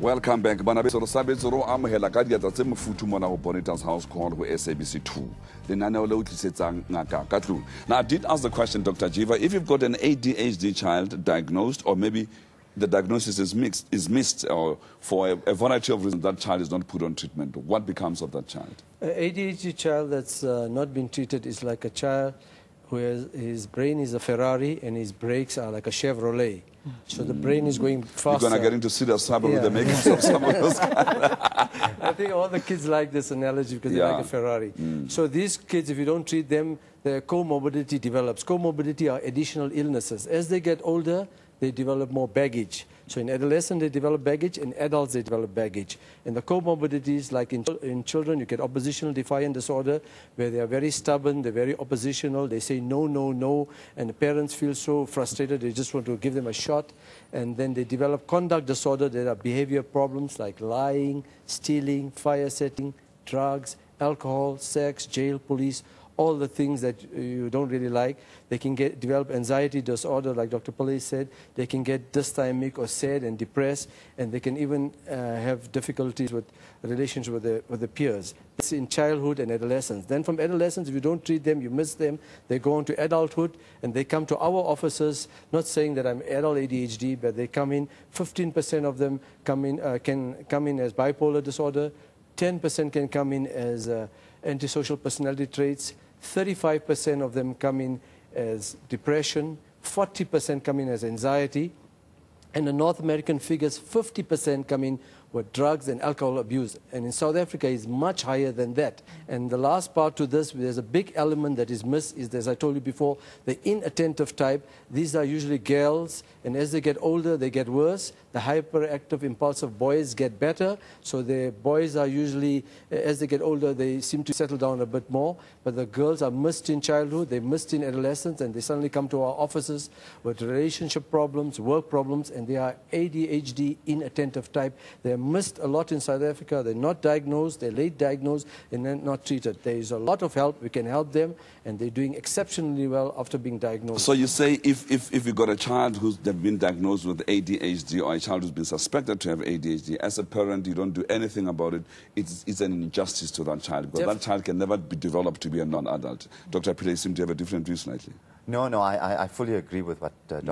Welcome back. Banabeso sabetso ro amogela ka diatla tse mofutu mona go Bonitas House Call go SABC2. Lenaneo le utlisetsang ngaka ka tlung. Now I did ask the question, Dr. Jeeva, if you've got an ADHD child diagnosed, or maybe the diagnosis is missed, or for a variety of reasons that child is not put on treatment, what becomes of that child? An ADHD child that's not been treated is like a child who his brain is a Ferrari and his brakes are like a Chevrolet. So the brain is going faster. You're going to get into serious trouble with the makings of some of those guys. I think all the kids like this analogy because they like a Ferrari. So these kids, if you don't treat them, their comorbidity develops. Comorbidity are additional illnesses. As they get older, they develop more baggage. So in adolescents, they develop baggage. In adults, they develop baggage. And the comorbidities, like in children, you get oppositional defiant disorder, where they are very stubborn, they're very oppositional, they say no, no, no, and the parents feel so frustrated, they just want to give them a shot. And then they develop conduct disorder. There are behavior problems like lying, stealing, fire setting, drugs, alcohol, sex, jail, police, all the things that you don't really like. They can develop anxiety disorder, like Dr. Pillay said. They can get dysthymic or sad and depressed, and they can even have difficulties with relations with the peers. It's in childhood and adolescence. Then from adolescence, if you don't treat them, you miss them, they go on to adulthood, and they come to our offices, not saying that I'm adult ADHD, but they come in, 15% of them can come in as bipolar disorder, 10% can come in as antisocial personality traits, 35% of them come in as depression, 40% come in as anxiety, and the North American figures, 50% come in with drugs and alcohol abuse. And in South Africa, it's much higher than that. And the last part to this, there's a big element that is missed, is, as I told you before, the inattentive type. These are usually girls, and as they get older, they get worse. The hyperactive, impulsive boys get better. So the boys are usually, as they get older, they seem to settle down a bit more. But the girls are missed in childhood, they missed in adolescence, and they suddenly come to our offices with relationship problems, work problems, and they are ADHD inattentive type. They're missed a lot in South Africa. They're not diagnosed, they're late diagnosed, and then not treated. There is a lot of help. We can help them, and they're doing exceptionally well after being diagnosed. So you say if you've got a child who's been diagnosed with ADHD, or a child who's been suspected to have ADHD, as a parent, you don't do anything about it, it's an injustice to that child, because that child can never be developed to be a non-adult. Dr. Pillay seems to have a different view slightly. No, I fully agree with what Dr.